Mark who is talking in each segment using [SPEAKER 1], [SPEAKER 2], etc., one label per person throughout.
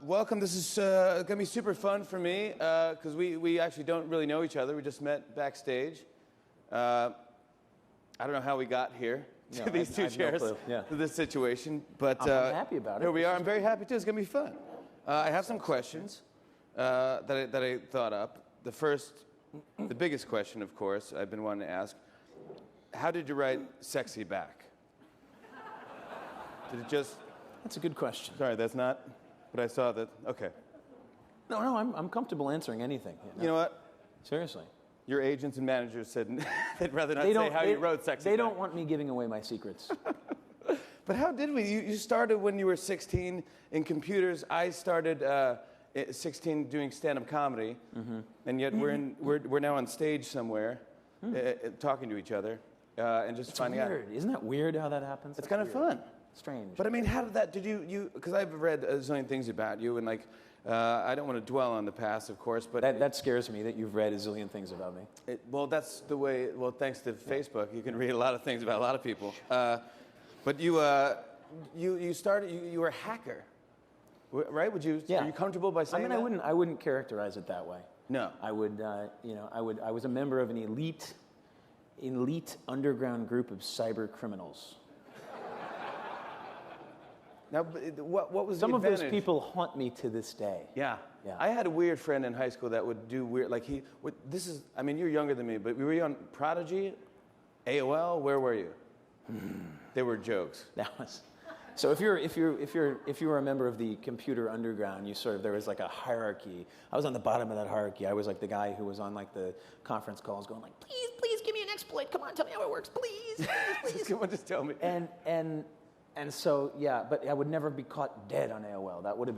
[SPEAKER 1] Welcome. This is going to be super fun for me because we actually don't really know each other. We just met backstage. I don't know how we got here to these two chairs, to this situation, but
[SPEAKER 2] I'm happy about it.
[SPEAKER 1] Here we are. I'm very happy too. It's going to be fun. I have some questions that I thought up. The biggest question, of course, I've been wanting to ask: how did you write "sexy" back? Did it just?
[SPEAKER 2] That's a good question.
[SPEAKER 1] Sorry, that's not. But I saw that. Okay.
[SPEAKER 2] No, I'm comfortable answering anything.
[SPEAKER 1] You know what?
[SPEAKER 2] Seriously.
[SPEAKER 1] Your agents and managers said they'd rather not say how you wrote "sexy."
[SPEAKER 2] They don't want me giving away my secrets.
[SPEAKER 1] But how did we? You started when you were 16 in computers. I started at 16 doing stand-up comedy, and yet we're now on stage somewhere, talking to each other, and just finding out.
[SPEAKER 2] Isn't that weird how that happens?
[SPEAKER 1] It's kind of fun.
[SPEAKER 2] Strange.
[SPEAKER 1] But I mean, how did that? Did you? Because I've read a zillion things about you, and like, I don't want to dwell on the past, of course, but
[SPEAKER 2] that scares me that you've read a zillion things about me.
[SPEAKER 1] Well, that's the way. Well, thanks to Facebook, you can read a lot of things about a lot of people. But you started. You were a hacker, right? Would you?
[SPEAKER 2] Yeah.
[SPEAKER 1] Are you comfortable by saying
[SPEAKER 2] that? I wouldn't characterize it that way.
[SPEAKER 1] No.
[SPEAKER 2] I would. I was a member of an elite underground group of cyber criminals.
[SPEAKER 1] Now, what was
[SPEAKER 2] some
[SPEAKER 1] the
[SPEAKER 2] of
[SPEAKER 1] advantage?
[SPEAKER 2] those people haunt me to this day.
[SPEAKER 1] Yeah.
[SPEAKER 2] Yeah.
[SPEAKER 1] I had a weird friend in high school that would do weird. Like I mean, you're younger than me, but were you on Prodigy, AOL? Where were you? They were jokes.
[SPEAKER 2] That was. So if you were a member of the computer underground, there was like a hierarchy. I was on the bottom of that hierarchy. I was like the guy who was on like the conference calls, going like, please give me an exploit. Come on, tell me how it works, please.
[SPEAKER 1] Come on, just tell me.
[SPEAKER 2] And so, yeah, but I would never be caught dead on AOL. That would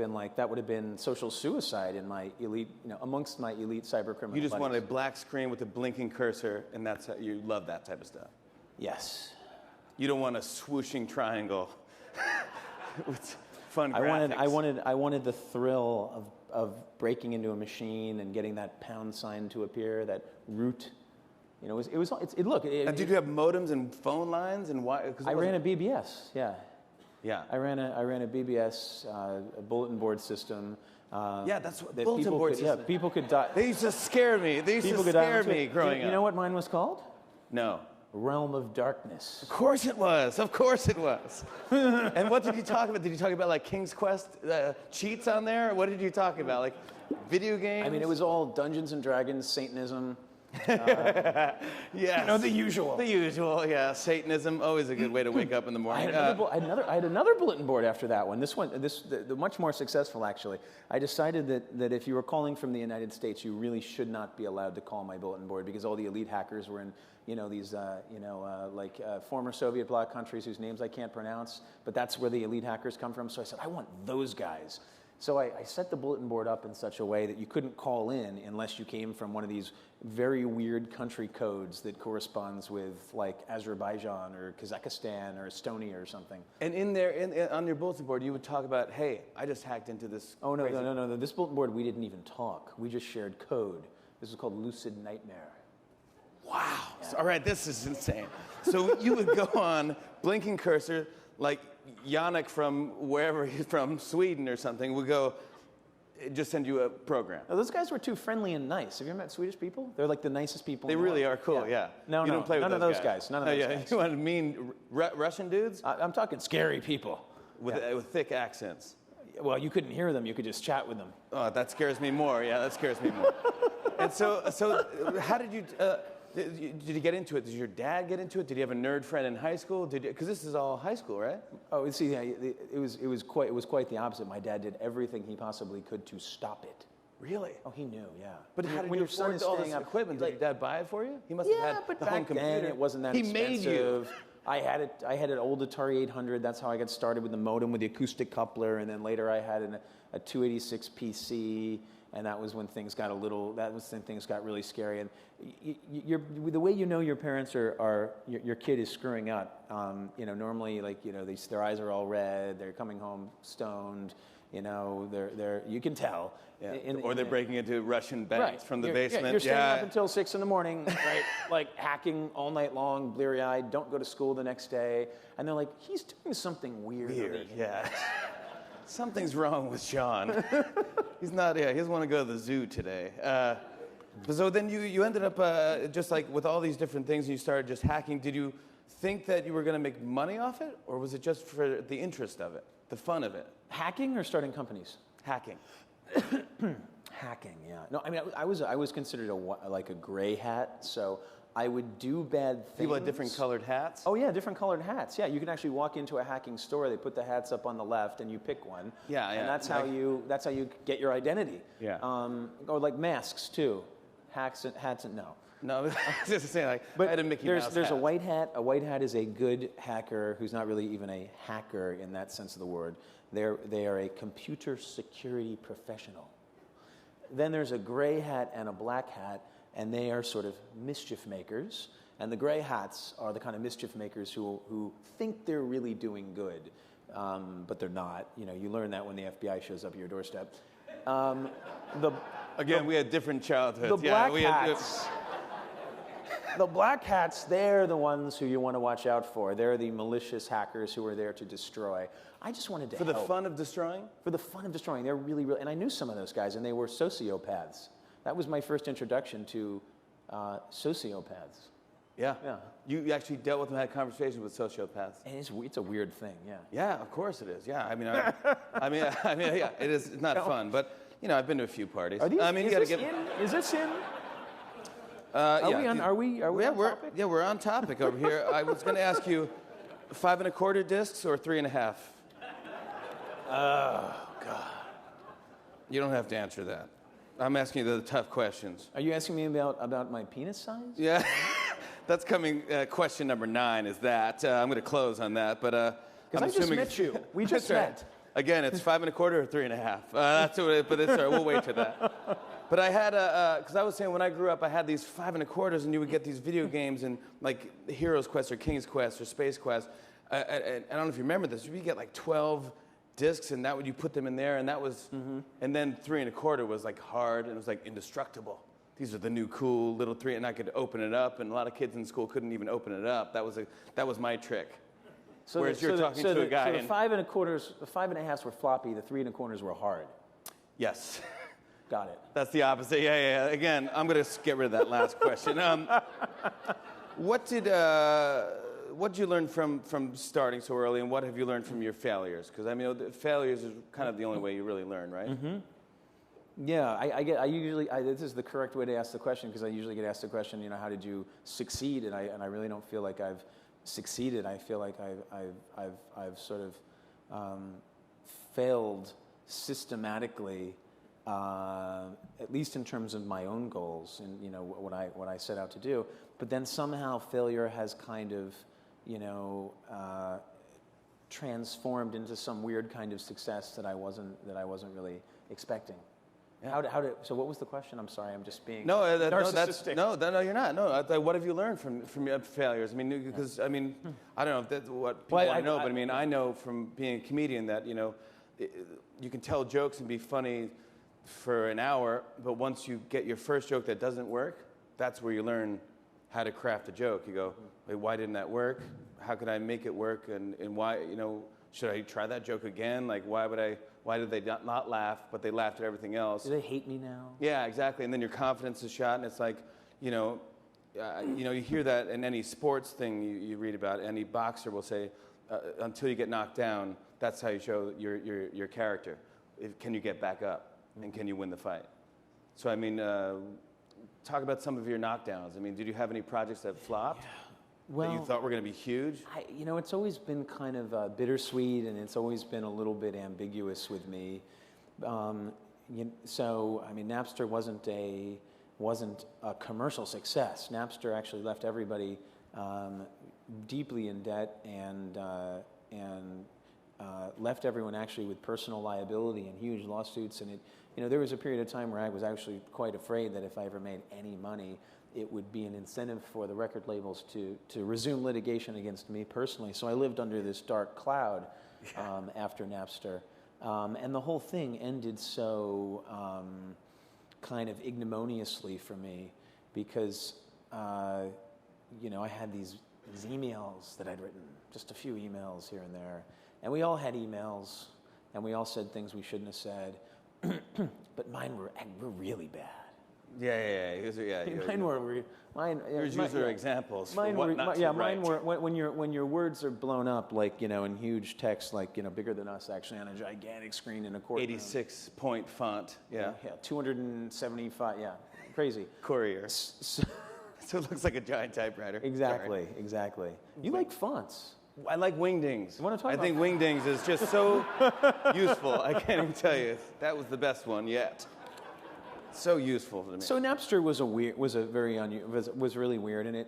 [SPEAKER 2] have been social suicide in my elite, amongst my elite cyber criminal
[SPEAKER 1] You just
[SPEAKER 2] buddies.
[SPEAKER 1] wanted a black screen with a blinking cursor, and that's how you love that type of stuff.
[SPEAKER 2] Yes.
[SPEAKER 1] You don't want a swooshing triangle with fun graphics.
[SPEAKER 2] I wanted the thrill of breaking into a machine and getting that pound sign to appear, that root. Look.
[SPEAKER 1] Did you have modems and phone lines and why?
[SPEAKER 2] I ran a BBS. Yeah.
[SPEAKER 1] Yeah.
[SPEAKER 2] I ran a BBS, a bulletin board system.
[SPEAKER 1] Yeah, that's what bulletin board system.
[SPEAKER 2] Yeah, people could die.
[SPEAKER 1] They used to scare me. They used to scare me growing up.
[SPEAKER 2] You know what mine was called?
[SPEAKER 1] No.
[SPEAKER 2] Realm of Darkness.
[SPEAKER 1] Of course it was. Of course it was. And what did you talk about? Did you talk about like King's Quest cheats on there? What did you talk about? Like video games?
[SPEAKER 2] I mean, it was all Dungeons and Dragons, Satanism.
[SPEAKER 1] Yes.
[SPEAKER 2] The usual.
[SPEAKER 1] The usual, yeah. Satanism, always a good way to wake up in the morning.
[SPEAKER 2] I had another bulletin board after that one. The much more successful, actually. I decided that if you were calling from the United States, you really should not be allowed to call my bulletin board because all the elite hackers were in, these, former Soviet bloc countries whose names I can't pronounce, but that's where the elite hackers come from. So I said, I want those guys. So I set the bulletin board up in such a way that you couldn't call in unless you came from one of these very weird country codes that corresponds with like Azerbaijan or Kazakhstan or Estonia or something.
[SPEAKER 1] And on your bulletin board, you would talk about, hey, I just hacked into this.
[SPEAKER 2] Oh, no. This bulletin board, we didn't even talk. We just shared code. This is called Lucid Nightmare.
[SPEAKER 1] Wow. Yeah. So, all right, this is insane. So you would go on, blinking cursor, like Yannick from wherever he's from, Sweden or something, would go, just send you a program.
[SPEAKER 2] No, those guys were too friendly and nice. Have you ever met Swedish people? They're like the nicest people in the world.
[SPEAKER 1] They really are cool, yeah.
[SPEAKER 2] No,
[SPEAKER 1] you don't play with
[SPEAKER 2] none of those guys. None of those guys.
[SPEAKER 1] You want mean Russian dudes?
[SPEAKER 2] I'm talking scary people.
[SPEAKER 1] With thick accents.
[SPEAKER 2] Well, you couldn't hear them. You could just chat with them.
[SPEAKER 1] Oh, that scares me more. Yeah, that scares me more. And so how did you... Did you get into it? Did your dad get into it? Did you have a nerd friend in high school? Because this is all high school, right?
[SPEAKER 2] Oh, see, it was quite the opposite. My dad did everything he possibly could to stop it.
[SPEAKER 1] Really?
[SPEAKER 2] Oh, he knew, yeah.
[SPEAKER 1] But how did you afford all this equipment? Did your dad buy it for you? He must have had the home computer.
[SPEAKER 2] Then it wasn't that expensive.
[SPEAKER 1] He made you.
[SPEAKER 2] I had an old Atari 800. That's how I got started with the modem with the acoustic coupler, and then later I had a 286 PC. And that was when things got really scary. And the way you know your parents your kid is screwing up. Normally, their eyes are all red. They're coming home stoned. You can tell.
[SPEAKER 1] Yeah. Or they're breaking into Russian banks from the basement.
[SPEAKER 2] You're staying up until 6 a.m, right? Like hacking all night long, bleary-eyed. Don't go to school the next day. And they're like, he's doing something weird.
[SPEAKER 1] Yeah. Something's wrong with Sean. He's not, he doesn't want to go to the zoo today. So then you ended up just like with all these different things and you started just hacking. Did you think that you were going to make money off it? Or was it just for the interest of it, the fun of it?
[SPEAKER 2] Hacking or starting companies?
[SPEAKER 1] Hacking.
[SPEAKER 2] Hacking, yeah. No, I mean, I was considered like a gray hat, so I would do bad things.
[SPEAKER 1] People had different colored hats?
[SPEAKER 2] Oh yeah, different colored hats. Yeah, you can actually walk into a hacking store. They put the hats up on the left, and you pick one.
[SPEAKER 1] Yeah, yeah.
[SPEAKER 2] And that's how you get your identity.
[SPEAKER 1] Yeah.
[SPEAKER 2] Or like masks too, hats and no.
[SPEAKER 1] No, I was just saying, like,
[SPEAKER 2] But
[SPEAKER 1] I had a Mickey
[SPEAKER 2] there's
[SPEAKER 1] Mouse hat.
[SPEAKER 2] a white hat. A white hat is a good hacker who's not really even a hacker in that sense of the word. They are a computer security professional. Then there's a gray hat and a black hat, and they are sort of mischief makers. And the gray hats are the kind of mischief makers who think they're really doing good, but they're not. You know, you learn that when the FBI shows up at your doorstep.
[SPEAKER 1] Again, we had different childhoods.
[SPEAKER 2] The black hats. The black hats, they're the ones who you want to watch out for. They're the malicious hackers who are there to destroy. I just wanted to
[SPEAKER 1] For the fun of destroying?
[SPEAKER 2] For the fun of destroying. They're really, and I knew some of those guys, and they were sociopaths. That was my first introduction to sociopaths.
[SPEAKER 1] Yeah.
[SPEAKER 2] Yeah.
[SPEAKER 1] You actually dealt with them, had conversations with sociopaths.
[SPEAKER 2] And it's a weird thing, yeah.
[SPEAKER 1] Yeah, of course it is. Yeah, I mean, yeah, it is. It's not fun, but you know, I've been to a few parties.
[SPEAKER 2] Are these,
[SPEAKER 1] I mean,
[SPEAKER 2] is this in?
[SPEAKER 1] Are
[SPEAKER 2] we on topic?
[SPEAKER 1] Yeah, we're on topic over here. I was going to ask you, 5 1/4 discs or 3 1/2? Oh God. You don't have to answer that. I'm asking you the tough questions.
[SPEAKER 2] Are you asking me about my penis size?
[SPEAKER 1] Yeah, that's coming. Question number 9 is that. I'm going to close on that, but
[SPEAKER 2] because I just met you. We just met.
[SPEAKER 1] Right. Again, it's 5 1/4 or 3 1/2. That's what it, but it's all right. We'll wait for that. But I had because I was saying when I grew up, I had these 5 1/4s, and you would get these video games and like Heroes Quest or King's Quest or Space Quest. And I don't know if you remember this. You get like 12 discs, and that would you put them in there, and that was, and then 3 1/4 was like hard, and it was like indestructible. These are the new cool little 3, and I could open it up, and a lot of kids in school couldn't even open it up. That was my trick.
[SPEAKER 2] So
[SPEAKER 1] Whereas you're talking to a guy.
[SPEAKER 2] So the 5 1/4s, the 5 1/2s were floppy. The 3 1/4s were hard.
[SPEAKER 1] Yes.
[SPEAKER 2] Got it.
[SPEAKER 1] That's the opposite. Yeah. Again, I'm going to get rid of that last question. What did you learn from starting so early, and what have you learned from your failures? Because I mean, failures is kind of the only way you really learn, right?
[SPEAKER 2] Mm-hmm. Yeah, this is the correct way to ask the question, because I usually get asked the question, you know, how did you succeed? And I really don't feel like I've succeeded. I feel like I've sort of failed systematically. At least in terms of my own goals and, you know, what I set out to do. But then somehow failure has kind of, you know, transformed into some weird kind of success that I wasn't really expecting. Yeah. So what was the question? I'm sorry, I'm just being narcissistic.
[SPEAKER 1] No, you're not. No, what have you learned from your failures? I mean, because I mean, I don't know if that's what people want to know, but I mean, I know from being a comedian that, you know, you can tell jokes and be funny for an hour, but once you get your first joke that doesn't work, that's where you learn how to craft a joke. You go, wait, why didn't that work? How could I make it work? And why, you know, should I try that joke again? Like, why did they not laugh, but they laughed at everything else?
[SPEAKER 2] Do they hate me now?
[SPEAKER 1] Yeah, exactly. And then your confidence is shot, and it's like, you know, you hear that in any sports thing you read about. Any boxer will say, until you get knocked down, that's how you show your character. Can you get back up? And can you win the fight? So, I mean, talk about some of your knockdowns. I mean, did you have any projects that flopped that you thought were going to be huge?
[SPEAKER 2] You know, it's always been kind of bittersweet, and it's always been a little bit ambiguous with me. So, I mean, Napster wasn't a commercial success. Napster actually left everybody deeply in debt and left everyone actually with personal liability and huge lawsuits. And there was a period of time where I was actually quite afraid that if I ever made any money, it would be an incentive for the record labels to resume litigation against me personally. So I lived under this dark cloud after Napster. And the whole thing ended so kind of ignominiously for me because, I had these emails that I'd written, just a few emails here and there. And we all had emails, and we all said things we shouldn't have said, but mine were really bad. Mine were
[SPEAKER 1] Yours user examples.
[SPEAKER 2] Mine
[SPEAKER 1] for what
[SPEAKER 2] were,
[SPEAKER 1] not
[SPEAKER 2] yeah,
[SPEAKER 1] to
[SPEAKER 2] mine
[SPEAKER 1] write.
[SPEAKER 2] were when your words are blown up like in huge text like bigger than us actually on a gigantic screen in a courtroom.
[SPEAKER 1] 86-point font. Yeah.
[SPEAKER 2] 275. Yeah, crazy.
[SPEAKER 1] Courier. So it looks like a giant typewriter.
[SPEAKER 2] Exactly,
[SPEAKER 1] Sorry.
[SPEAKER 2] exactly. You like fonts.
[SPEAKER 1] I like wingdings.
[SPEAKER 2] You wanna talk
[SPEAKER 1] I
[SPEAKER 2] about
[SPEAKER 1] think wingdings is just so useful. I can't even tell you. That was the best one yet. So useful to me.
[SPEAKER 2] So Napster was was really weird in it,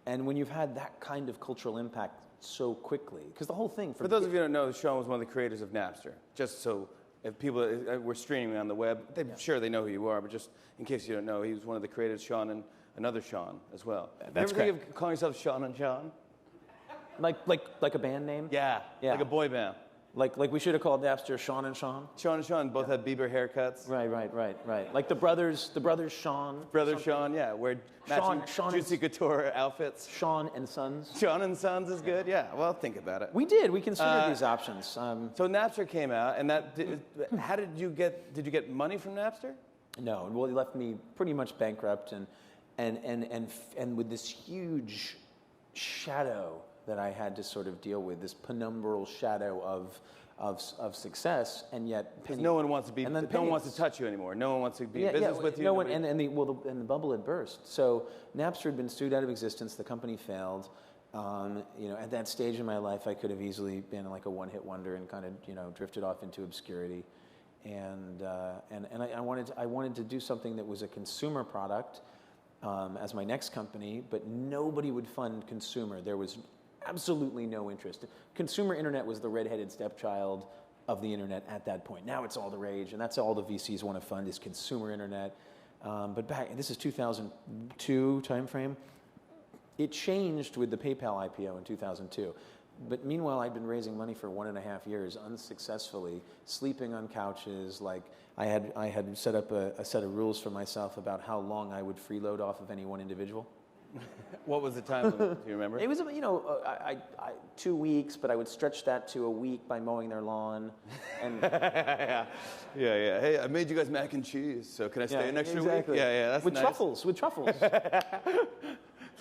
[SPEAKER 2] and when you've had that kind of cultural impact so quickly, because the whole thing
[SPEAKER 1] For those of you who don't know, Sean was one of the creators of Napster. Just so if people were streaming on the web, sure they know who you are, but just in case you don't know, he was one of the creators, Sean, and another Sean as well.
[SPEAKER 2] That's
[SPEAKER 1] you ever think of calling yourself Sean and Sean?
[SPEAKER 2] like a band name.
[SPEAKER 1] Yeah, like a boy band.
[SPEAKER 2] Like we should have called Napster Sean and Sean.
[SPEAKER 1] Sean and Sean both had Bieber haircuts.
[SPEAKER 2] Right. Like the brothers Sean.
[SPEAKER 1] Brother Sean, yeah, wear matching
[SPEAKER 2] Sean
[SPEAKER 1] Juicy Couture outfits.
[SPEAKER 2] Sean and Sons.
[SPEAKER 1] Sean and Sons is good, yeah. Well, think about it.
[SPEAKER 2] We considered these options.
[SPEAKER 1] So Napster came out, and how did you get money from Napster?
[SPEAKER 2] No, well, it left me pretty much bankrupt, and with this huge shadow that I had to sort of deal with, this penumbral shadow of success, and yet
[SPEAKER 1] Because no one wants to be, no one wants to touch you anymore. No one wants to be in business with you.
[SPEAKER 2] No one, and the bubble had burst. So Napster had been sued out of existence. The company failed. At that stage in my life, I could have easily been like a one-hit wonder and kind of drifted off into obscurity. And I wanted to do something that was a consumer product as my next company, but nobody would fund consumer. There was absolutely no interest. Consumer internet was the redheaded stepchild of the internet at that point. Now it's all the rage, and that's all the VCs want to fund is consumer internet. But this is 2002 timeframe. It changed with the PayPal IPO in 2002. But meanwhile, I'd been raising money for 1.5 years unsuccessfully, sleeping on couches. Like I had set up a set of rules for myself about how long I would freeload off of any one individual.
[SPEAKER 1] What was the time limit? Do you remember?
[SPEAKER 2] It was, 2 weeks, but I would stretch that to a week by mowing their lawn. And
[SPEAKER 1] yeah. Hey, I made you guys mac and cheese, so can I stay an extra week? Yeah, that's
[SPEAKER 2] with
[SPEAKER 1] nice.
[SPEAKER 2] With truffles.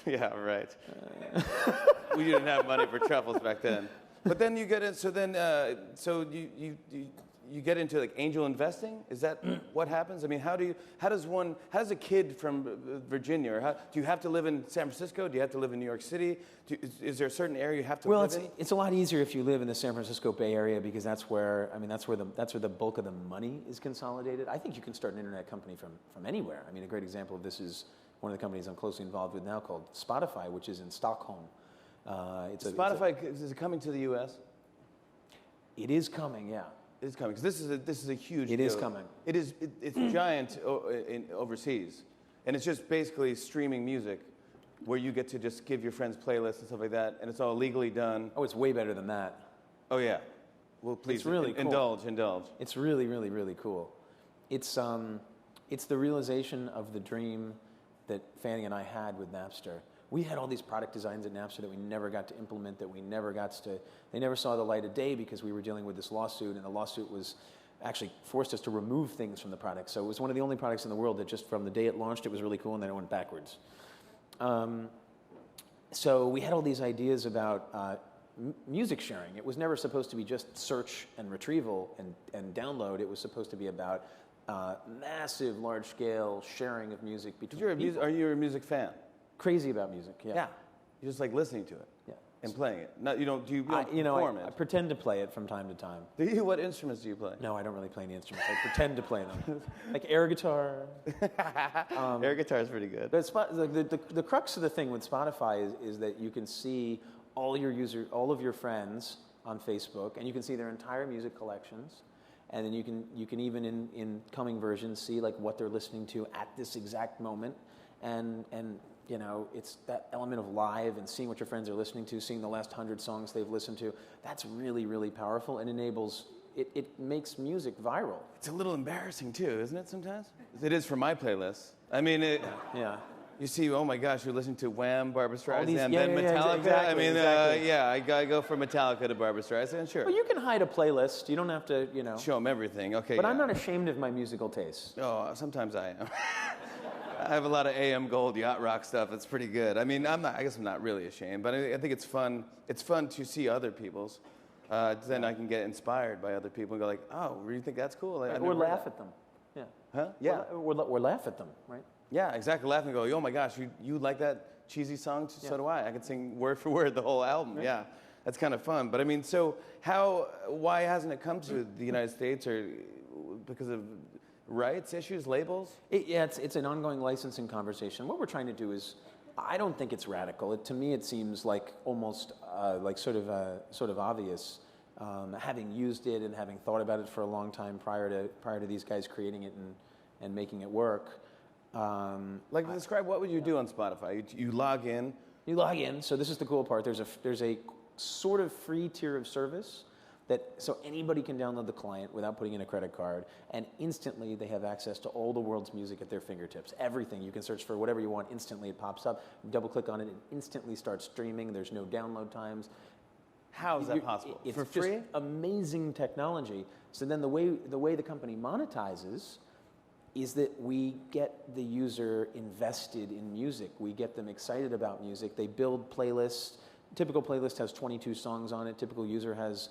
[SPEAKER 1] Yeah, right. We didn't have money for truffles back then. But then you get in. So then, you get into like angel investing. Is that what happens? I mean, how does a kid from Virginia, or do you have to live in San Francisco? Do you have to live in New York City? Is there a certain area you have to live in?
[SPEAKER 2] It's a lot easier if you live in the San Francisco Bay Area because that's where the bulk of the money is consolidated. I think you can start an internet company from anywhere. I mean, a great example of this is one of the companies I'm closely involved with now called Spotify, which is in Stockholm.
[SPEAKER 1] Spotify is it coming to the U.S.?
[SPEAKER 2] It is coming, yeah.
[SPEAKER 1] It is coming, because this is a huge
[SPEAKER 2] It
[SPEAKER 1] deal.
[SPEAKER 2] is coming.
[SPEAKER 1] It's giant overseas, and it's just basically streaming music, where you get to just give your friends playlists and stuff like that, and it's all legally done.
[SPEAKER 2] Oh, it's way better than that.
[SPEAKER 1] Oh yeah, well please
[SPEAKER 2] It's really cool.
[SPEAKER 1] indulge.
[SPEAKER 2] It's really, really, really cool. It's the realization of the dream that Fanny and I had with Napster. We had all these product designs at Napster that we never got to implement, they never saw the light of day because we were dealing with this lawsuit, and the lawsuit was actually forced us to remove things from the product. So it was one of the only products in the world that just from the day it launched, it was really cool, and then it went backwards. So we had all these ideas about music sharing. It was never supposed to be just search and retrieval and download. It was supposed to be about massive, large-scale sharing of music between people.
[SPEAKER 1] Are you a music fan?
[SPEAKER 2] Crazy about music, yeah.
[SPEAKER 1] You just like listening to it.
[SPEAKER 2] Yeah.
[SPEAKER 1] And playing it. You don't perform it.
[SPEAKER 2] I pretend to play it from time to time.
[SPEAKER 1] Do you? What instruments do you play?
[SPEAKER 2] No, I don't really play any instruments. I pretend to play them. Like air guitar.
[SPEAKER 1] Air guitar is pretty good.
[SPEAKER 2] The crux of the thing with Spotify is that you can see all of your friends on Facebook, and you can see their entire music collections. And then you can even in coming versions see like what they're listening to at this exact moment, and it's that element of live and seeing what your friends are listening to, seeing the last 100 songs they've listened to. That's really, really powerful and enables it makes music viral.
[SPEAKER 1] It's a little embarrassing too, isn't it? Sometimes it is for my playlist. I mean,
[SPEAKER 2] Yeah.
[SPEAKER 1] You see, oh my gosh, you're listening to Wham, Barbra Streisand,
[SPEAKER 2] these-
[SPEAKER 1] then
[SPEAKER 2] yeah,
[SPEAKER 1] Metallica.
[SPEAKER 2] exactly,
[SPEAKER 1] I mean,
[SPEAKER 2] exactly.
[SPEAKER 1] yeah, I gotta go from Metallica to Barbra Streisand, sure.
[SPEAKER 2] Well, you can hide a playlist. You don't have to, you know.
[SPEAKER 1] Show them everything, okay.
[SPEAKER 2] But
[SPEAKER 1] yeah.
[SPEAKER 2] I'm not ashamed of my musical tastes.
[SPEAKER 1] Oh, sometimes I am. I have a lot of AM Gold yacht rock stuff. It's pretty good. I mean, I guess I'm not really ashamed, but I think it's fun. It's fun to see other people's. Then I can get inspired by other people and go like, oh, you think that's cool?
[SPEAKER 2] Or laugh at them. Yeah.
[SPEAKER 1] Huh? Yeah.
[SPEAKER 2] Or laugh at them, right?
[SPEAKER 1] Yeah, exactly. Laugh and go, oh my gosh, you like that cheesy song? So do I. I can sing word for word the whole album. Right. Yeah, that's kind of fun. But I mean, so why hasn't it come to the United States, or because of rights issues, labels?
[SPEAKER 2] It's an ongoing licensing conversation. What we're trying to do is, I don't think it's radical. To me, it seems like almost like sort of obvious. Having used it and having thought about it for a long time prior to these guys creating it and making it work.
[SPEAKER 1] Describe what would you do on Spotify? You log in.
[SPEAKER 2] You log in. So this is the cool part. There's a sort of free tier of service so anybody can download the client without putting in a credit card, and instantly they have access to all the world's music at their fingertips. Everything. You can search for whatever you want. Instantly it pops up. You double click on it. It instantly starts streaming. There's no download times.
[SPEAKER 1] How is that possible?
[SPEAKER 2] It's
[SPEAKER 1] for free?
[SPEAKER 2] Just amazing technology. So then the way the company monetizes is that we get the user invested in music. We get them excited about music. They build playlists. Typical playlist has 22 songs on it. Typical user has,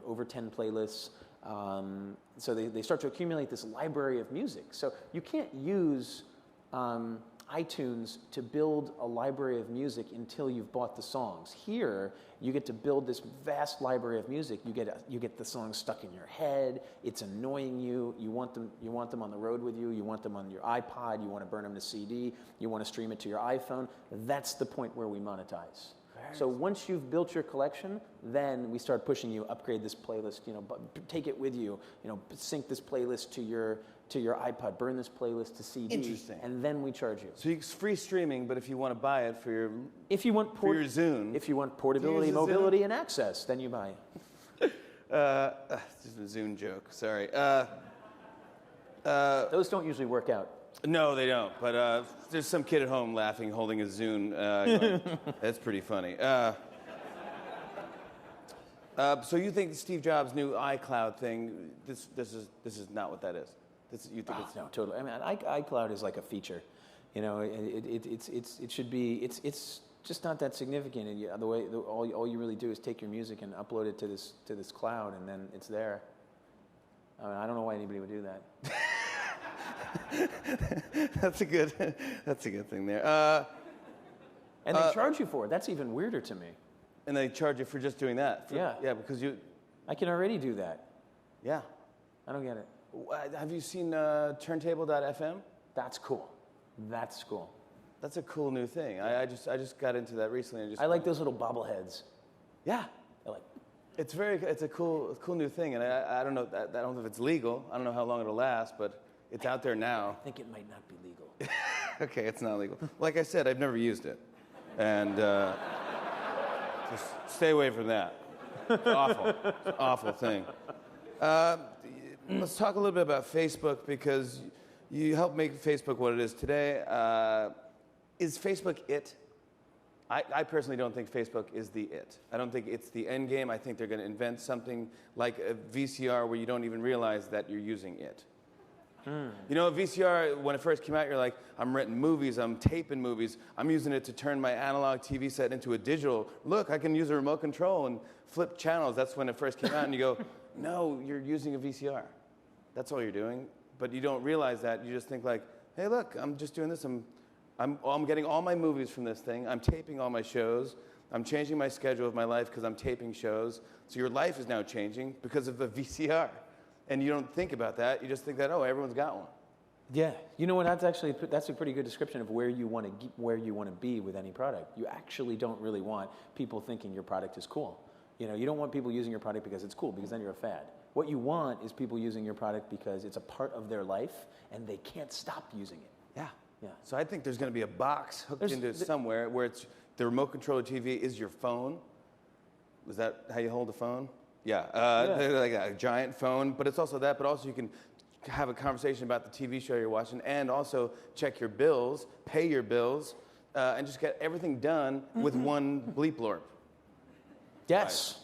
[SPEAKER 2] over 10 playlists. So they start to accumulate this library of music. So you can't use iTunes to build a library of music until you've bought the songs. Here, you get to build this vast library of music. You get the songs stuck in your head. It's annoying you. You want them on the road with you. You want them on your iPod. You want to burn them to CD. You want to stream it to your iPhone. That's the point where we monetize. So once you've built your collection, then we start pushing you, upgrade this playlist, take it with you, sync this playlist to your iPod, burn this playlist to CD.
[SPEAKER 1] Interesting.
[SPEAKER 2] And then we charge you.
[SPEAKER 1] So it's free streaming, but if you want to buy it for your your Zune.
[SPEAKER 2] If you want portability, mobility, and access, then you buy it.
[SPEAKER 1] This is a Zune joke, sorry.
[SPEAKER 2] Those don't usually work out.
[SPEAKER 1] No, they don't. But there's some kid at home laughing, holding a Zune. Going, that's pretty funny. So you think Steve Jobs' new iCloud thing? This is not what that is. You think it's
[SPEAKER 2] no, totally. I mean, iCloud is like a feature. It should be. It's just not that significant. And all you really do is take your music and upload it to this cloud, and then it's there. I mean, I don't know why anybody would do that.
[SPEAKER 1] That's a good thing there.
[SPEAKER 2] And they charge you for it. That's even weirder to me.
[SPEAKER 1] And they charge you for just doing that. Yeah, because
[SPEAKER 2] I can already do that.
[SPEAKER 1] Yeah.
[SPEAKER 2] I don't get it.
[SPEAKER 1] Have you seen turntable.fm?
[SPEAKER 2] That's cool. That's cool.
[SPEAKER 1] That's a cool new thing. I just got into that recently.
[SPEAKER 2] I like those little bobbleheads.
[SPEAKER 1] Yeah. It's a cool new thing, and I don't know. I don't know if it's legal. I don't know how long it'll last, but it's out there now.
[SPEAKER 2] I think it might not be legal.
[SPEAKER 1] Okay, it's not legal. Like I said, I've never used it, and just stay away from that. It's awful. It's an awful thing. Let's talk a little bit about Facebook, because you helped make Facebook what it is today. Is Facebook it? I personally don't think Facebook is the it. I don't think it's the end game. I think they're going to invent something like a VCR where you don't even realize that you're using it. You know, a VCR, when it first came out, you're like, I'm renting movies, I'm taping movies, I'm using it to turn my analog TV set into a digital. Look, I can use a remote control and flip channels. That's when it first came out, and you go, no, you're using a VCR. That's all you're doing. But you don't realize that. You just think like, hey, look, I'm just doing this. I'm getting all my movies from this thing. I'm taping all my shows. I'm changing my schedule of my life because I'm taping shows. So your life is now changing because of the VCR. And you don't think about that. You just think that, oh, everyone's got one.
[SPEAKER 2] Yeah, you know what? That's a pretty good description of where you want to be with any product. You actually don't really want people thinking your product is cool. You don't want people using your product because it's cool, because then you're a fad. What you want is people using your product because it's a part of their life and they can't stop using it.
[SPEAKER 1] Yeah. Yeah. So I think there's going to be a box hooked into somewhere where it's the remote control TV is your phone. Is that how you hold a phone? Yeah, like a giant phone, but it's also that, but also you can have a conversation about the TV show you're watching, and also check your bills, pay your bills, and just get everything done with one bleep blorp.
[SPEAKER 2] Yes.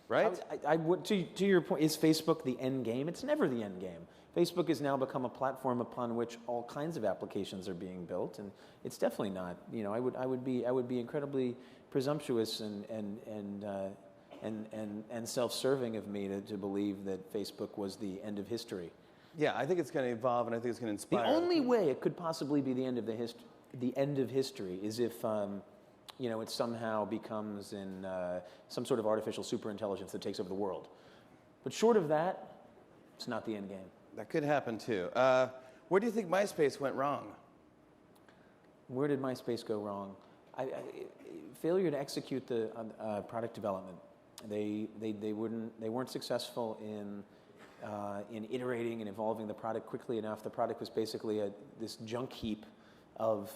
[SPEAKER 1] Right?
[SPEAKER 2] I would, to your point, is Facebook the end game? It's never the end game. Facebook has now become a platform upon which all kinds of applications are being built, and it's definitely not. You know, I would be incredibly presumptuous and self-serving of me to believe that Facebook was the end of history.
[SPEAKER 1] Yeah, I think it's going to evolve, and I think it's going to inspire.
[SPEAKER 2] The only way it could possibly be the end of history is if you know, it somehow becomes in some sort of artificial superintelligence that takes over the world. But short of that, it's not the end game.
[SPEAKER 1] That could happen too. Where do you think MySpace went wrong?
[SPEAKER 2] Where did MySpace go wrong? Failure to execute the product development. They weren't successful in iterating and evolving the product quickly enough. The product was basically this junk heap of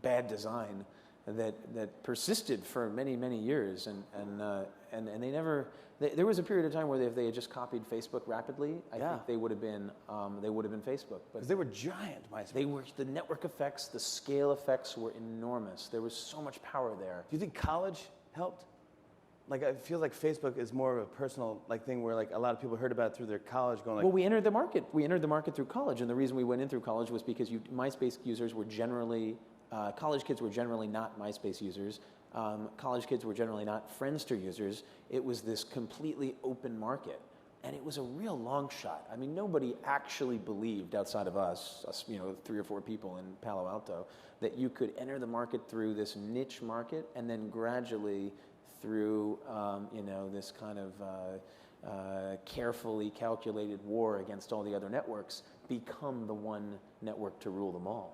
[SPEAKER 2] bad design that persisted for many years, and they never. There was a period of time where if they had just copied Facebook rapidly, I think they would have been Facebook.
[SPEAKER 1] Because they were giant, MySpace.
[SPEAKER 2] They were, the network effects, the scale effects were enormous. There was so much power there.
[SPEAKER 1] Do you think college helped? Like, I feel like Facebook is more of a personal thing where a lot of people heard about it through their college going
[SPEAKER 2] well, we entered the market. We entered the market through college, and the reason we went in through college was because MySpace users were generally, college kids were generally not MySpace users. College kids were generally not Friendster users. It was this completely open market, and it was a real long shot. I mean, nobody actually believed outside of us, 3 or 4 people in Palo Alto, that you could enter the market through this niche market and then gradually through this kind of carefully calculated war against all the other networks, become the one network to rule them all.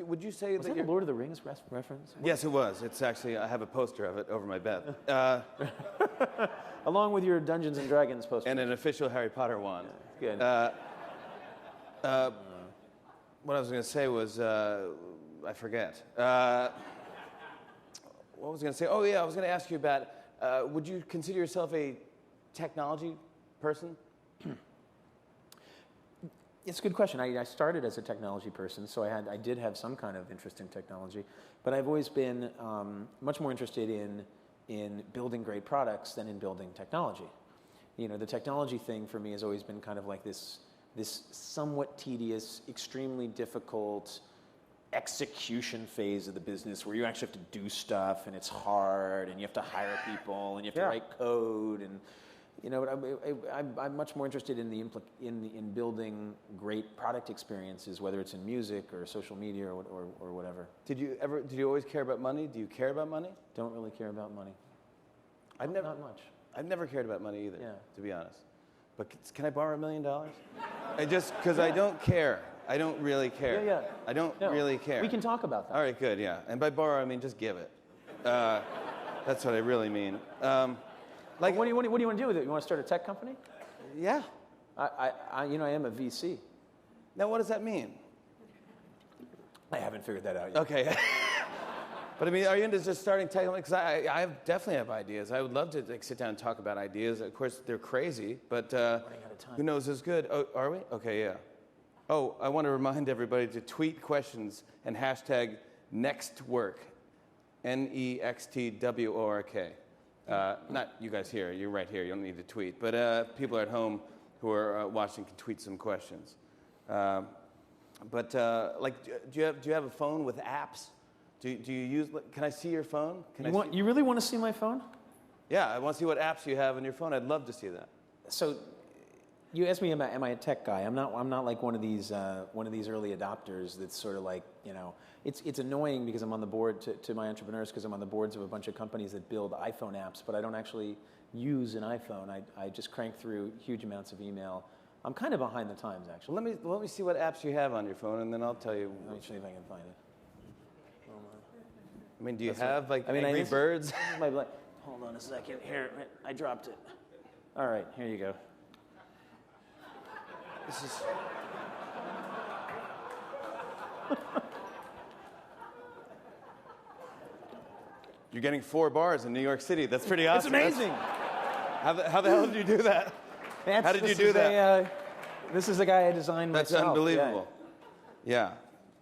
[SPEAKER 1] Would you say
[SPEAKER 2] was that a Lord of the Rings reference?
[SPEAKER 1] Yes, it was. It's actually, I have a poster of it over my bed.
[SPEAKER 2] Along with your Dungeons and Dragons poster.
[SPEAKER 1] And an official Harry Potter wand.
[SPEAKER 2] Good.
[SPEAKER 1] What I was going to say was, I forget. What was I going to say? Oh, yeah, I was going to ask you about, would you consider yourself a technology person?
[SPEAKER 2] It's a good question. I started as a technology person, so I did have some kind of interest in technology, but I've always been much more interested in building great products than in building technology. You know, the technology thing for me has always been kind of like this somewhat tedious, extremely difficult execution phase of the business where you actually have to do stuff, and it's hard, and you have to hire people, and you have to write code, and I'm much more interested in building great product experiences, whether it's in music or social media or whatever.
[SPEAKER 1] Did you always care about money? Do you care about money?
[SPEAKER 2] Don't really care about money. Not much.
[SPEAKER 1] I've never cared about money either, to be honest. But can I borrow $1 million? Because I don't care. I don't really care.
[SPEAKER 2] Yeah.
[SPEAKER 1] I don't really care.
[SPEAKER 2] We can talk about that.
[SPEAKER 1] All right, good, yeah. And by borrow, I mean just give it. That's what I really mean.
[SPEAKER 2] What do you want to do with it? You want to start a tech company?
[SPEAKER 1] Yeah.
[SPEAKER 2] I am a VC.
[SPEAKER 1] Now, what does that mean?
[SPEAKER 2] I haven't figured that out yet.
[SPEAKER 1] Okay. But I mean, are you into just starting tech companies? Because I definitely have ideas. I would love to sit down and talk about ideas. Of course, they're crazy, but who knows is good. Oh, are we? Okay, yeah. Oh, I want to remind everybody to tweet questions and hashtag NExTWORK, NExTWORK. Not you guys here. You're right here. You don't need to tweet. But people at home who are watching can tweet some questions. Do you have a phone with apps? Do you use? Can I see your phone?
[SPEAKER 2] You really want to see my phone?
[SPEAKER 1] Yeah, I want to see what apps you have on your phone. I'd love to see that.
[SPEAKER 2] So, you asked me, am I a tech guy? I'm not like one of these early adopters. That's sort of like, it's annoying because I'm on the board to my entrepreneurs, because I'm on the boards of a bunch of companies that build iPhone apps, but I don't actually use an iPhone. I just crank through huge amounts of email. I'm kind of behind the times, actually.
[SPEAKER 1] Well, let me see what apps you have on your phone, and then I'll tell you.
[SPEAKER 2] Let me see if I can find it.
[SPEAKER 1] I mean, do you have Angry Birds?
[SPEAKER 2] Hold on a second. Here, I dropped it. All right, here you go.
[SPEAKER 1] This is. You're getting 4 bars in New York City. That's pretty awesome.
[SPEAKER 2] It's amazing.
[SPEAKER 1] How the hell did you do that? How did you do that?
[SPEAKER 2] This is the guy I designed
[SPEAKER 1] That's
[SPEAKER 2] myself.
[SPEAKER 1] unbelievable. Yeah.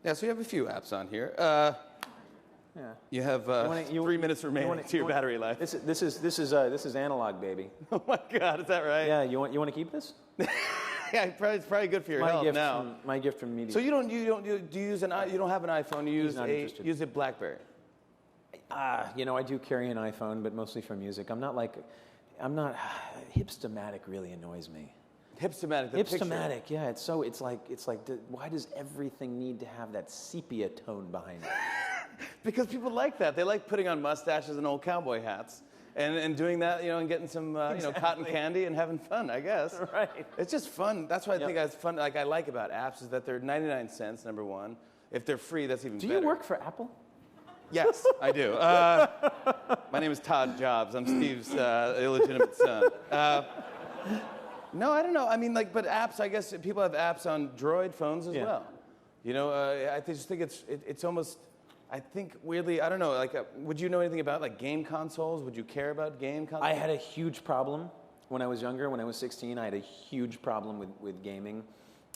[SPEAKER 1] Yeah, so you have a few apps on here.
[SPEAKER 2] Yeah.
[SPEAKER 1] You have 3 minutes remaining to your battery life.
[SPEAKER 2] This is analog, baby.
[SPEAKER 1] Oh my God, is that right?
[SPEAKER 2] Yeah, you want to keep this?
[SPEAKER 1] Yeah, it's probably good for your health now.
[SPEAKER 2] My gift from media.
[SPEAKER 1] So you don't use you don't have an iPhone. You use a BlackBerry.
[SPEAKER 2] I do carry an iPhone, but mostly for music. I'm not Hipstamatic really annoys me.
[SPEAKER 1] Hipstamatic, the
[SPEAKER 2] Hipstamatic, picture. Yeah. It's like, why does everything need to have that sepia tone behind it?
[SPEAKER 1] Because people like that. They like putting on mustaches and old cowboy hats. And doing that, and getting some,
[SPEAKER 2] Exactly.
[SPEAKER 1] cotton candy and having fun, I guess.
[SPEAKER 2] Right.
[SPEAKER 1] It's just fun. That's what I think it's fun. Like I like about apps is that they're 99 cents. Number one, if they're free, that's even better.
[SPEAKER 2] Do you work for Apple?
[SPEAKER 1] Yes, I do. My name is Todd Jobs. I'm Steve's illegitimate son. No, I don't know. I mean, but apps. I guess people have apps on Droid phones as well. I just think it's almost. I think weirdly, I don't know, would you know anything about game consoles? Would you care about game consoles?
[SPEAKER 2] I had a huge problem when I was younger. When I was 16, I had a huge problem with gaming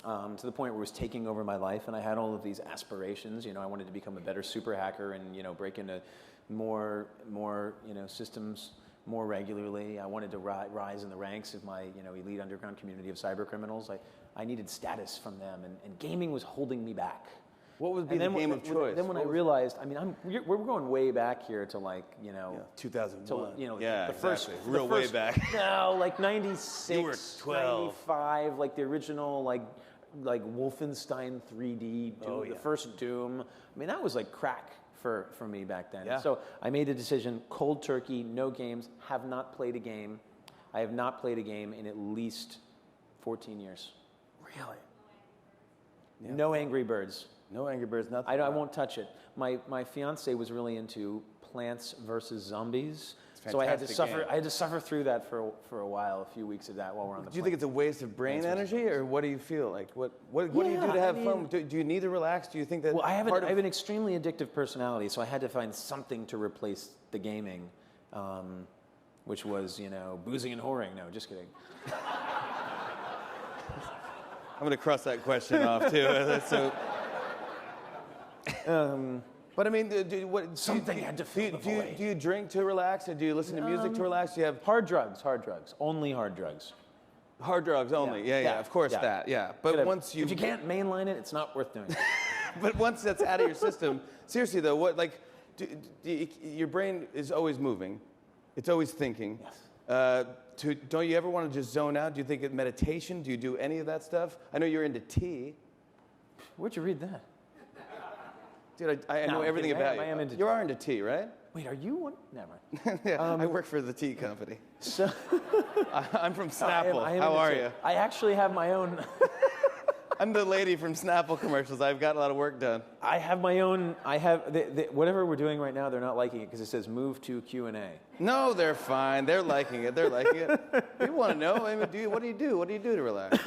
[SPEAKER 2] to the point where it was taking over my life. And I had all of these aspirations. I wanted to become a better super hacker and, break into more systems more regularly. I wanted to rise in the ranks of my, elite underground community of cyber criminals. I needed status from them, and gaming was holding me back.
[SPEAKER 1] What would be the game of choice?
[SPEAKER 2] Then when I realized, we're going way back here to
[SPEAKER 1] 2001.
[SPEAKER 2] The first,
[SPEAKER 1] real way back.
[SPEAKER 2] No, 96,
[SPEAKER 1] You were 12.
[SPEAKER 2] 95, the original Wolfenstein 3D, Doom, the first Doom. That was crack for me back then.
[SPEAKER 1] Yeah.
[SPEAKER 2] So I made a decision, cold turkey, no games, have not played a game. I have not played a game in at least 14 years.
[SPEAKER 1] Really?
[SPEAKER 2] Yeah. No Angry Birds.
[SPEAKER 1] No Angry Birds, nothing.
[SPEAKER 2] I won't touch it. My fiance was really into Plants vs. Zombies, so I had to suffer.
[SPEAKER 1] Game.
[SPEAKER 2] I had to suffer through that for a while, a few weeks of that while we're on the.
[SPEAKER 1] Do you think it's a waste of brain energy, or what do you feel like? What do you do to have fun? Do you need to relax? Do you think that?
[SPEAKER 2] Well, I have an extremely addictive personality, so I had to find something to replace the gaming, which was boozing and whoring. No, just kidding.
[SPEAKER 1] I'm going to cross that question off too. So. But
[SPEAKER 2] something had to fill the void.
[SPEAKER 1] Do you drink to relax, or do you listen to music to relax? Do you have
[SPEAKER 2] hard drugs, only hard drugs.
[SPEAKER 1] Hard drugs only. Yeah, of course that. Yeah, but
[SPEAKER 2] if you can't mainline it, it's not worth doing.
[SPEAKER 1] But once that's out of your system, seriously though, your brain is always moving, it's always thinking.
[SPEAKER 2] Yes.
[SPEAKER 1] Don't you ever want to just zone out? Do you think meditation? Do you do any of that stuff? I know you're into tea.
[SPEAKER 2] Where'd you read that?
[SPEAKER 1] Dude, I know everything about you.
[SPEAKER 2] I am into
[SPEAKER 1] you are into tea, right?
[SPEAKER 2] Wait, are you one? Never mind.
[SPEAKER 1] Yeah, I work for the tea company.
[SPEAKER 2] So
[SPEAKER 1] I'm from Snapple.
[SPEAKER 2] I am
[SPEAKER 1] How are you?
[SPEAKER 2] I actually have my own.
[SPEAKER 1] I'm the lady from Snapple commercials. I've got a lot of work done.
[SPEAKER 2] I have my own. Whatever we're doing right now, they're not liking it because it says move to Q&A.
[SPEAKER 1] No, they're fine. They're liking it. They're liking it. People want to know. What do you do? What do you do to relax?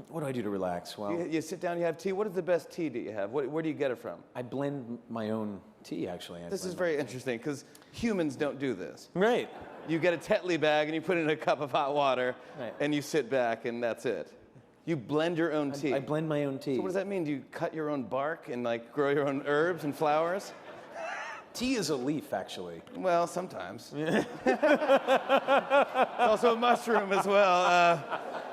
[SPEAKER 2] What do I do to relax? Well,
[SPEAKER 1] you sit down. You have tea. What is the best tea that you have? Where do you get it from?
[SPEAKER 2] I blend my own tea. Actually,
[SPEAKER 1] this is very interesting because humans don't do this.
[SPEAKER 2] Right.
[SPEAKER 1] You get a Tetley bag and you put it in a cup of hot water, and you sit back and that's it. You blend your own tea.
[SPEAKER 2] I blend my own tea.
[SPEAKER 1] So what does that mean? Do you cut your own bark and grow your own herbs and flowers?
[SPEAKER 2] Tea is a leaf, actually.
[SPEAKER 1] Well, sometimes. It's also a mushroom as well.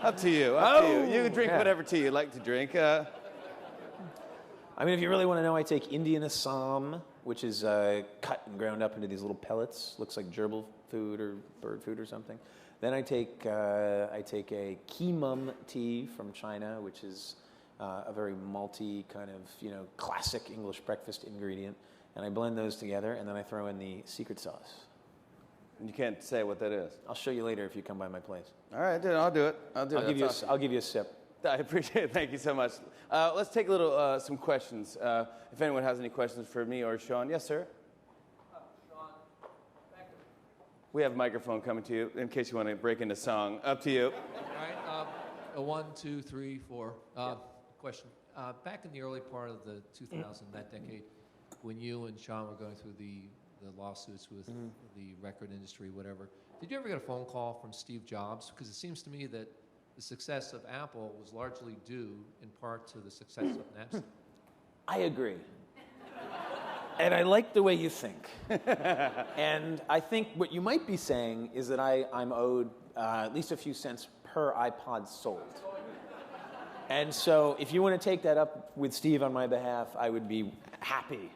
[SPEAKER 1] Up to you. Up to you. You can drink whatever tea you like to drink.
[SPEAKER 2] If you really want to know, I take Indian Assam, which is cut and ground up into these little pellets. Looks like gerbil food or bird food or something. Then I take a Qimum tea from China, which is a very malty kind of classic English breakfast ingredient, and I blend those together, and then I throw in the secret sauce.
[SPEAKER 1] And you can't say what that is.
[SPEAKER 2] I'll show you later if you come by my place.
[SPEAKER 1] All right, dude, I'll do it.
[SPEAKER 2] I'll give you a sip.
[SPEAKER 1] I appreciate it. Thank you so much. Let's take some questions. If anyone has any questions for me or Sean, yes, sir. We have a microphone coming to you in case you want to break into song. Up to you.
[SPEAKER 3] All right. A 1, 2, 3, 4. Question. Back in the early part of the 2000, that decade, when you and Sean were going through the lawsuits with the record industry, whatever, did you ever get a phone call from Steve Jobs? Because it seems to me that the success of Apple was largely due in part to the success of Napster.
[SPEAKER 2] I agree. And I like the way you think. And I think what you might be saying is that I'm owed at least a few cents per iPod sold. And so if you want to take that up with Steve on my behalf, I would be happy.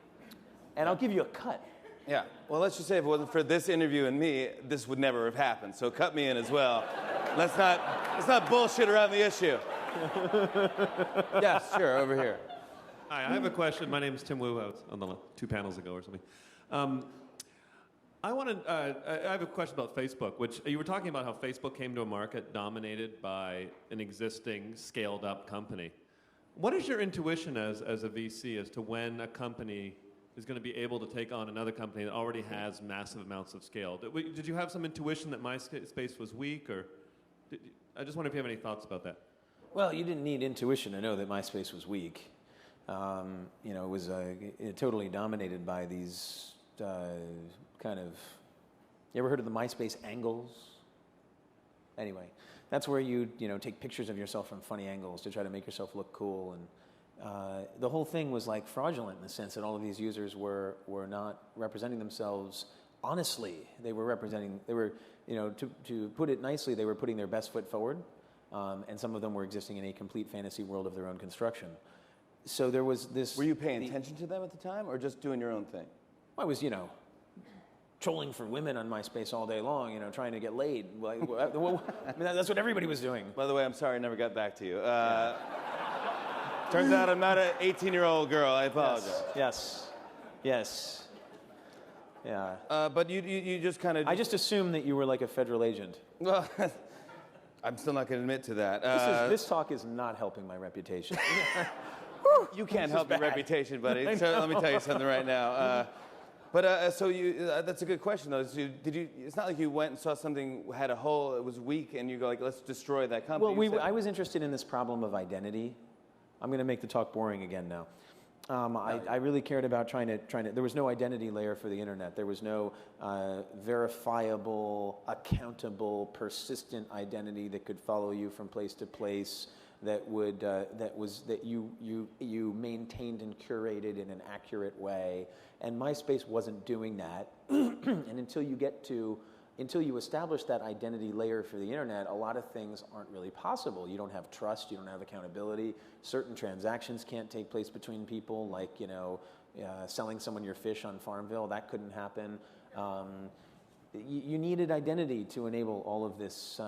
[SPEAKER 2] And I'll give you a cut.
[SPEAKER 1] Yeah. Well, let's just say if it wasn't for this interview and me, this would never have happened. So cut me in as well. Let's not bullshit around the issue. Yes, sure, over here.
[SPEAKER 4] Hi, I have a question. My name is Tim Wu. I was on the 2 panels ago or something. I have a question about Facebook, which you were talking about how Facebook came to a market dominated by an existing scaled-up company. What is your intuition as a VC as to when a company is going to be able to take on another company that already has massive amounts of scale? Did you have some intuition that MySpace was weak, or I just wonder if you have any thoughts about that.
[SPEAKER 2] Well, you didn't need intuition to know that MySpace was weak. It was totally dominated by these kind of. You ever heard of the MySpace angles? Anyway, that's where you take pictures of yourself from funny angles to try to make yourself look cool, and the whole thing was like fraudulent in the sense that all of these users were not representing themselves honestly. They were to put it nicely, they were putting their best foot forward, and some of them were existing in a complete fantasy world of their own construction. So there was this.
[SPEAKER 1] Were you paying attention to them at the time, or just doing your own thing?
[SPEAKER 2] I was, trolling for women on MySpace all day long, trying to get laid. Like, that's what everybody was doing.
[SPEAKER 1] By the way, I'm sorry I never got back to you. Turns out I'm not an 18-year-old girl. I apologize.
[SPEAKER 2] Yes. Yeah.
[SPEAKER 1] But you just kind of.
[SPEAKER 2] I just assumed that you were like a federal agent.
[SPEAKER 1] Well, I'm still not going to admit to that.
[SPEAKER 2] This talk is not helping my reputation.
[SPEAKER 1] You can't help your reputation, buddy. So let me tell you something right now. So that's a good question, though. So it's not like you went and saw something had a hole, it was weak, and you go like, let's destroy that company.
[SPEAKER 2] Well, I was interested in this problem of identity. I'm going to make the talk boring again now. I really cared about trying to. There was no identity layer for the internet. There was no verifiable, accountable, persistent identity that could follow you from place to place. That you maintained and curated in an accurate way, and MySpace wasn't doing that. And until you establish that identity layer for the internet, a lot of things aren't really possible. You don't have trust, you don't have accountability. Certain transactions can't take place between people, like selling someone your fish on Farmville. That couldn't happen. You needed identity to enable all of this.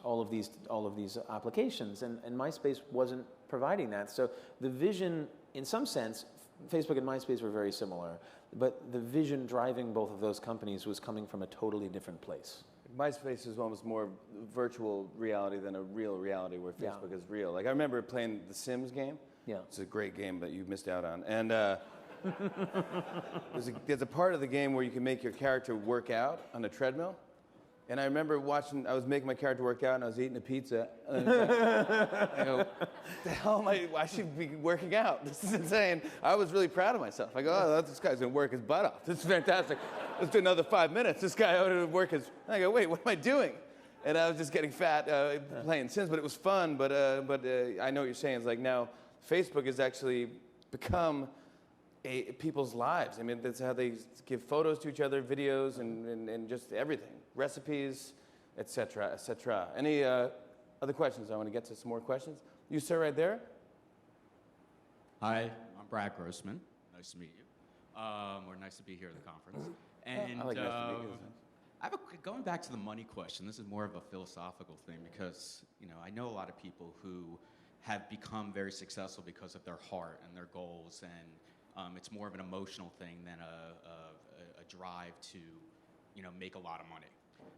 [SPEAKER 2] All of these applications, and MySpace wasn't providing that. So the vision, in some sense, Facebook and MySpace were very similar, but the vision driving both of those companies was coming from a totally different place.
[SPEAKER 1] MySpace is almost more virtual reality than a real reality, where Facebook is real. Like I remember playing the Sims game. Yeah, it's a great game, but you missed out on. And there's a part of the game where you can make your character work out on a treadmill. And I remember I was making my character work out, and I was eating a pizza. And I go, the hell I should be working out. This is insane. I was really proud of myself. I go, this guy's going to work his butt off. This is fantastic. Let's do another 5 minutes. This guy ought to work his... And I go, wait, what am I doing? And I was just getting fat playing Sims, but it was fun. But I know what you're saying. It's like now Facebook has actually become people's lives. I mean, that's how they give photos to each other, videos, and just everything. Recipes, et cetera, et cetera. Any other questions? I want to get to some more questions. You, sir, right there.
[SPEAKER 5] Hi, I'm Brad Grossman. Nice to meet you. Or nice to be here at the conference. And
[SPEAKER 1] I like nice to meet you.
[SPEAKER 5] Going back to the money question, this is more of a philosophical thing because I know a lot of people who have become very successful because of their heart and their goals, and it's more of an emotional thing than a drive to make a lot of money.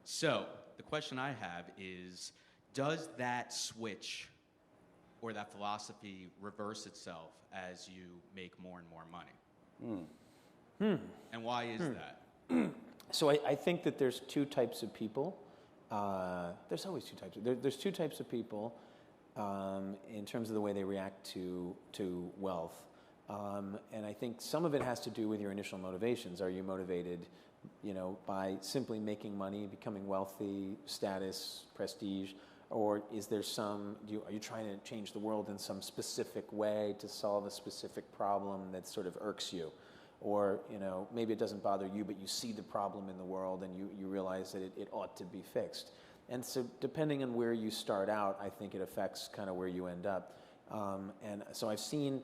[SPEAKER 5] So the question I have is, does that switch or that philosophy reverse itself as you make more and more money? And why is that?
[SPEAKER 2] So I think that there's two types of people. There's always two types. There's two types of people in terms of the way they react to wealth. And I think some of it has to do with your initial motivations. Are you motivated by simply making money, becoming wealthy, status, prestige? Or is there are you trying to change the world in some specific way to solve a specific problem that sort of irks you? Or, maybe it doesn't bother you, but you see the problem in the world and you realize that it ought to be fixed. And so depending on where you start out, I think it affects kind of where you end up. And so I've seen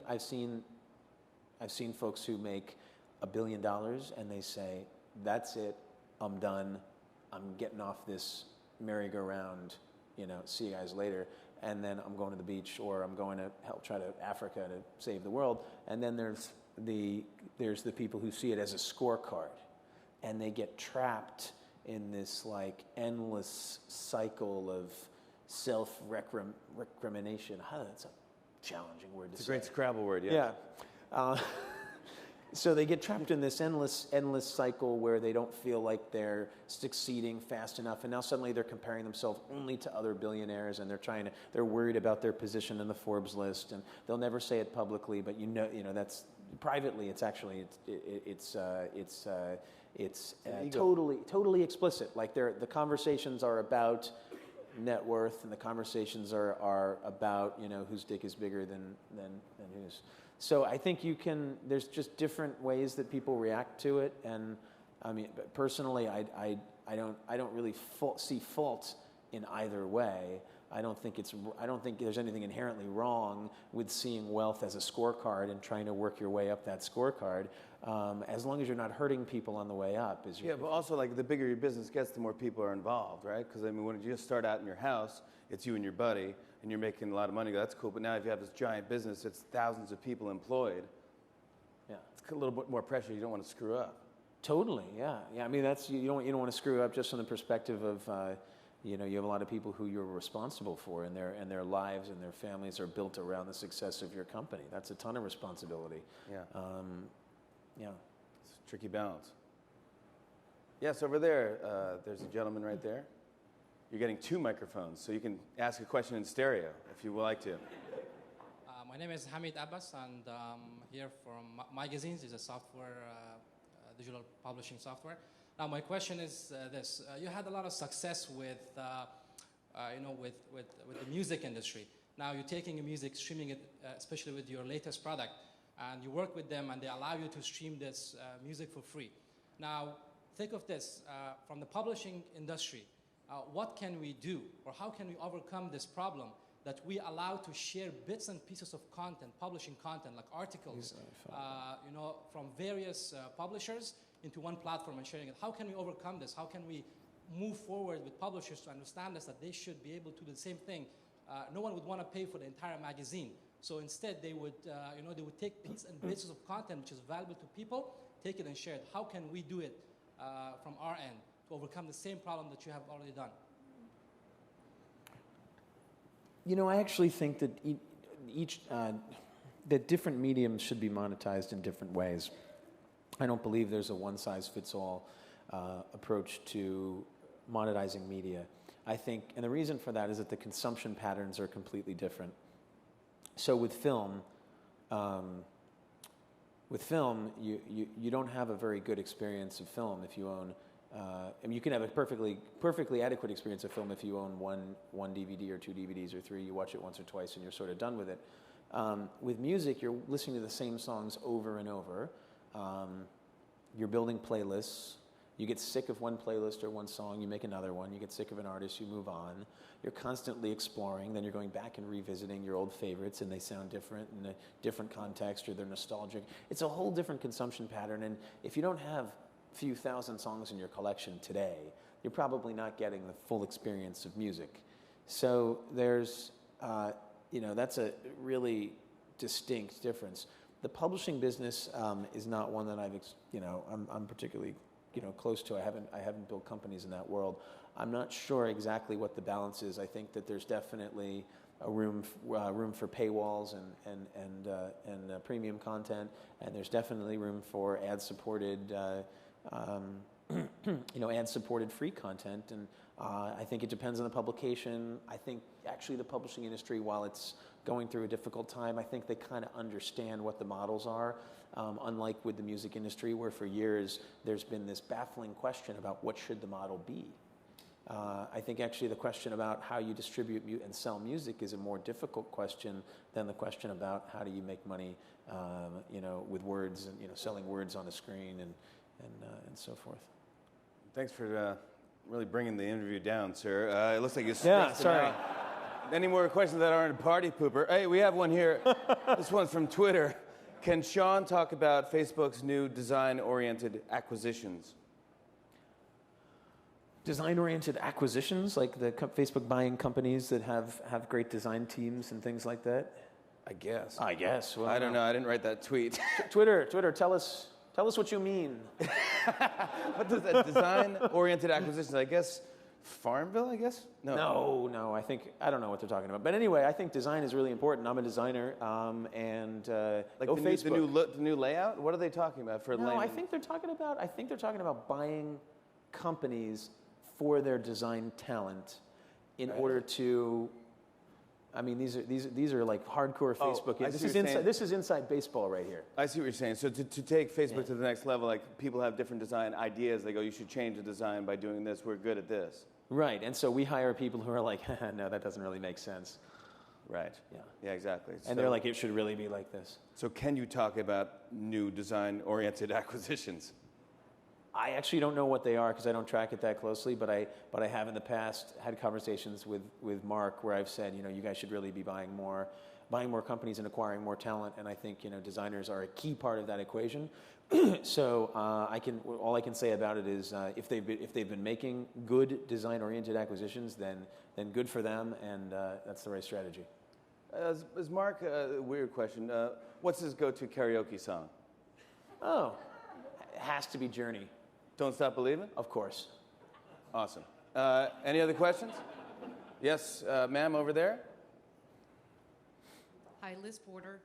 [SPEAKER 2] folks who make $1 billion and they say, that's it, I'm done, I'm getting off this merry-go-round, see you guys later, and then I'm going to the beach, or I'm going to help try to Africa to save the world. And then there's the people who see it as a scorecard, and they get trapped in this like endless cycle of self-recrimination. That's a challenging word to say.
[SPEAKER 1] It's a great Scrabble word, yeah.
[SPEAKER 2] Yeah. So they get trapped in this endless cycle where they don't feel like they're succeeding fast enough, and now suddenly they're comparing themselves only to other billionaires, and they're worried about their position in the Forbes list, and they'll never say it publicly, but that's privately. It's actually totally explicit. Like the conversations are about net worth, and the conversations are about whose dick is bigger than whose. So I think there's just different ways that people react to it, and I mean, personally, I don't really see fault in either way. I don't think there's anything inherently wrong with seeing wealth as a scorecard and trying to work your way up that scorecard, as long as you're not hurting people on the way up.
[SPEAKER 1] But also, like, the bigger your business gets, the more people are involved, right? Because I mean, when you just start out in your house, it's you and your buddy, and you're making a lot of money. That's cool. But now, if you have this giant business, it's thousands of people employed.
[SPEAKER 2] Yeah,
[SPEAKER 1] it's a little bit more pressure. You don't want to screw up.
[SPEAKER 2] Totally. Yeah. I mean, you don't want to screw up just from the perspective of. You have a lot of people who you're responsible for, and their lives and their families are built around the success of your company. That's a ton of responsibility.
[SPEAKER 1] Yeah.
[SPEAKER 2] Yeah.
[SPEAKER 1] It's a tricky balance. Yes, over there, there's a gentleman right there. You're getting 2 microphones, so you can ask a question in stereo if you would like to.
[SPEAKER 6] My name is Hamid Abbas, and I'm here from Magazines. It's a software, digital publishing software. Now, my question is this: you had a lot of success with the music industry. Now, you're taking music, streaming it, especially with your latest product, and you work with them, and they allow you to stream this music for free. Now, think of this from the publishing industry. What can we do, or how can we overcome this problem that we allow to share bits and pieces of content, publishing content, like articles, from various publishers into one platform and sharing it? How can we overcome this? How can we move forward with publishers to understand this, that they should be able to do the same thing? No one would want to pay for the entire magazine. So instead, they would take bits and pieces of content which is valuable to people, take it and share it. How can we do it from our end to overcome the same problem that you have already done?
[SPEAKER 2] I actually think that that different mediums should be monetized in different ways. I don't believe there's a one-size-fits-all approach to monetizing media. I think, and the reason for that is that the consumption patterns are completely different. So with film, you don't have a very good experience of film if you own. You can have a perfectly adequate experience of film if you own one DVD or 2 DVDs or 3. You watch it once or twice and you're sort of done with it. With music, you're listening to the same songs over and over. You're building playlists. You get sick of one playlist or one song, you make another one. You get sick of an artist, you move on. You're constantly exploring. Then you're going back and revisiting your old favorites, and they sound different in a different context, or they're nostalgic. It's a whole different consumption pattern. And if you don't have a few thousand songs in your collection today, you're probably not getting the full experience of music. So there's, that's a really distinct difference. The publishing business is not one that I'm particularly close to. I haven't built companies in that world. I'm not sure exactly what the balance is. I think that there's definitely a room for paywalls and premium content, and there's definitely room for ad-supported ad-supported free content. And I think it depends on the publication. I think actually the publishing industry, while it's going through a difficult time, I think they kind of understand what the models are, unlike with the music industry, where for years there's been this baffling question about what should the model be. I think actually the question about how you distribute and sell music is a more difficult question than the question about how do you make money, with words and selling words on a screen and so forth.
[SPEAKER 1] Thanks for really bringing the interview down, sir. It looks like you
[SPEAKER 2] Yeah,
[SPEAKER 1] stressed it
[SPEAKER 2] sorry.
[SPEAKER 1] out. Any more questions that aren't a party pooper? Hey, we have one here. This one's from Twitter. Can Sean talk about Facebook's new design-oriented acquisitions?
[SPEAKER 2] Design-oriented acquisitions, like the Facebook buying companies that have great design teams and things like that?
[SPEAKER 1] I guess.
[SPEAKER 2] I guess. Well,
[SPEAKER 1] I don't know. I didn't write that tweet.
[SPEAKER 2] Twitter, tell us what you mean.
[SPEAKER 1] What does that design-oriented acquisitions? I guess Farmville, I guess?
[SPEAKER 2] No, I don't know what they're talking about. But anyway, I think design is really important. I'm a designer, and
[SPEAKER 1] Like
[SPEAKER 2] Facebook.
[SPEAKER 1] the new layout? What are they talking about for
[SPEAKER 2] No,
[SPEAKER 1] layman?
[SPEAKER 2] I think they're talking about buying companies for their design talent in order to. I mean, these are like hardcore Facebook.
[SPEAKER 1] I see what you're saying.
[SPEAKER 2] This is inside baseball right here.
[SPEAKER 1] I see what you're saying. So to take Facebook to the next level, like people have different design ideas. They go, you should change the design by doing this. We're good at this.
[SPEAKER 2] Right, and so we hire people who are like, no, that doesn't really make sense.
[SPEAKER 1] Right.
[SPEAKER 2] Yeah.
[SPEAKER 1] Yeah, exactly.
[SPEAKER 2] And they're like, it should really be like this.
[SPEAKER 1] So can you talk about new design-oriented acquisitions?
[SPEAKER 2] I actually don't know what they are because I don't track it that closely, but I have in the past had conversations with Mark where I've said, you guys should really be buying more companies and acquiring more talent, and I think designers are a key part of that equation. So all I can say about it is if they've been making good design-oriented acquisitions, then good for them, and that's the right strategy.
[SPEAKER 1] Is Mark, a weird question, what's his go-to karaoke song?
[SPEAKER 2] Oh, it has to be Journey.
[SPEAKER 1] Don't Stop Believing?
[SPEAKER 2] Of course.
[SPEAKER 1] Awesome. Any other questions? Yes, ma'am, over there.
[SPEAKER 7] Hi, Liz Porter.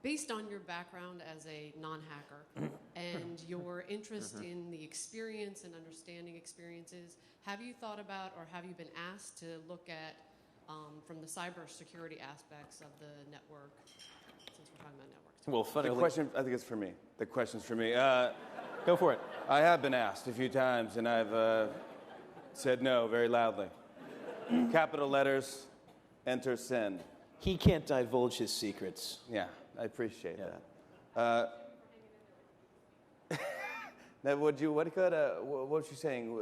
[SPEAKER 7] Based on your background as a non-hacker and your interest in the experience and understanding experiences, have you thought about or have you been asked to look at from the cybersecurity aspects of the network, since we're talking about networks?
[SPEAKER 2] Well,
[SPEAKER 1] The question, I think it's for me. The question's for me.
[SPEAKER 2] Go for it.
[SPEAKER 1] I have been asked a few times, and I've said no very loudly. Capital letters, enter send.
[SPEAKER 2] He can't divulge his secrets.
[SPEAKER 1] Yeah, I appreciate that. Now, what was you saying?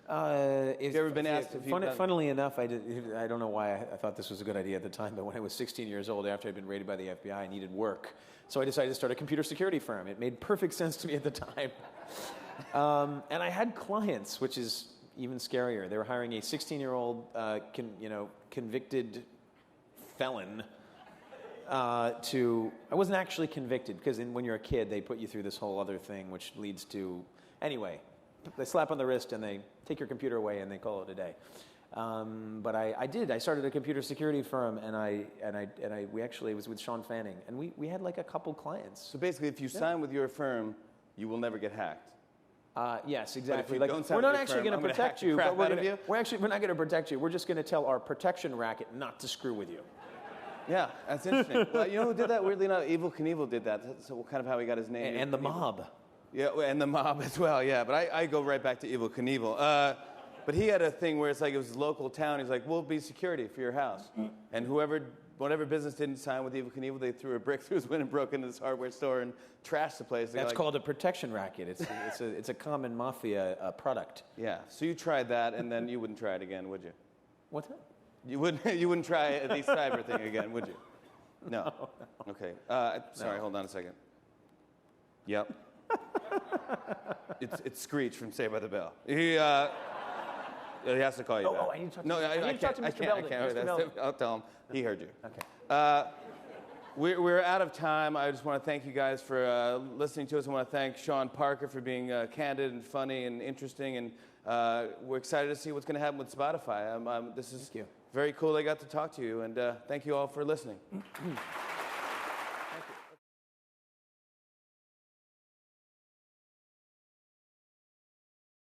[SPEAKER 1] Have you ever been asked if you've done...
[SPEAKER 2] Funnily enough, I don't know why I thought this was a good idea at the time, but when I was 16 years old, after I'd been raided by the FBI, I needed work. So I decided to start a computer security firm. It made perfect sense to me at the time. And I had clients, which is even scarier. They were hiring a 16-year-old convicted felon I wasn't actually convicted, because when you're a kid, they put you through this whole other thing, which leads to, anyway, they slap on the wrist and they take your computer away and they call it a day. But I started a computer security firm, and we actually was with Sean Fanning, and we had like a couple clients.
[SPEAKER 1] So basically, if you sign with your firm, you will never get hacked.
[SPEAKER 2] Yes, exactly.
[SPEAKER 1] But if you don't sign
[SPEAKER 2] we're not
[SPEAKER 1] with your
[SPEAKER 2] actually
[SPEAKER 1] firm,
[SPEAKER 2] going to
[SPEAKER 1] I'm gonna hack
[SPEAKER 2] protect
[SPEAKER 1] the
[SPEAKER 2] you,
[SPEAKER 1] crap
[SPEAKER 2] but
[SPEAKER 1] out of you.
[SPEAKER 2] we're not going to protect you. We're just going to tell our protection racket not to screw with you.
[SPEAKER 1] Yeah, that's interesting. Well, you know who did that? Weirdly enough, Evel Knievel did that. That's kind of how he got his name.
[SPEAKER 2] And the mob.
[SPEAKER 1] Yeah, and the mob as well, yeah. But I go right back to Evel Knievel. But he had a thing where it's like it was local town. He's like, we'll be security for your house. And whatever business didn't sign with Evel Knievel, they threw a brick through his window and broke into this hardware store and trashed the place.
[SPEAKER 2] That's called a protection racket. It's a common mafia product.
[SPEAKER 1] Yeah, so you tried that, and then you wouldn't try it again, would you?
[SPEAKER 2] What's that?
[SPEAKER 1] You wouldn't try the cyber thing again, would you? No. Okay. Sorry, hold on a second. Yep. It's Screech from Saved by the Bell. He has to call you back.
[SPEAKER 2] I need to talk to
[SPEAKER 1] No,
[SPEAKER 2] I need to talk to Mr. Belden. Mr. Belden.
[SPEAKER 1] I'll tell him. He heard you.
[SPEAKER 2] Okay.
[SPEAKER 1] We're out of time. I just want to thank you guys for listening to us. I want to thank Sean Parker for being candid and funny and interesting. And we're excited to see what's going to happen with Spotify. This is very cool I got to talk to you. And thank you all for listening.